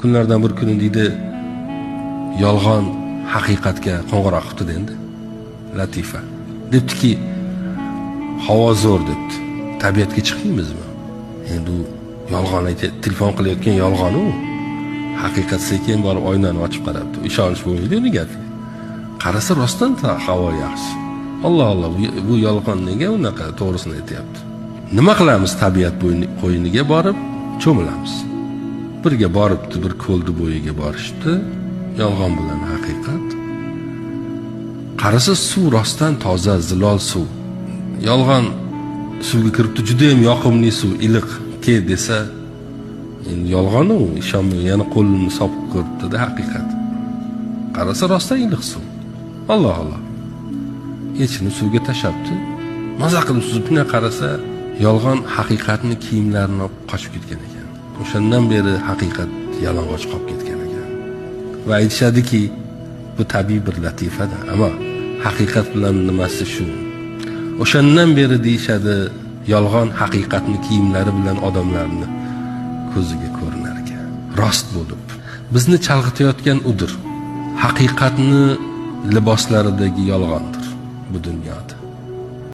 Kunlardan bir kuni deydi, yolg'on haqiqatga qo'ng'iroq qildi endi. Latifa debdiki, havo zo'r debdi. Tabiatga chiqaymizmi? Endi u yolg'on aytib, telefon qilayotgan yolg'on u. Haqiqat sekin borib oynani ochib qarabdi. Ishonish bo'lmaydi uni gapiga. Qarasa rostdan havo yaxshi. Alloh Alloh, bu yolg'on nega unaqa to'g'risini aytayapti? Nima qilamiz? Tabiat qo'yiniga borib cho'milamiz. Birga boribdi, bir ko'ldi bo'yiga borishdi. Yolg'on bilan haqiqat. Qarasa suv rostdan toza, zilol suv. Yolg'on suvga kiribdi, juda ham yoqimli suv, iliq. Ke desa, endi yolg'on u, ishonmay yana qo'lini sopib ko'ribdi-da haqiqat. Qarasa rostdan iliq suv. Alloh Alloh. Echini suvga tashabdi. Maza qilib suzib qarasa, yolg'on haqiqatni kiyimlarini olib qochib ketgan ekan. O'shandan beri haqiqat yalang'och qolib ketgan ekan. Va aytishadiki, bu tabiiy bir latifada, ammo haqiqat bilan nimasi shu. O'shandan beri deyshadi, yolg'on haqiqatni kiyimlari bilan odamlarni ko'ziga ko'rinar ekan. Rost bo'lib, bizni chalg'itayotgan udir. Haqiqatni liboslaridagi yolg'ondir bu dunyoda.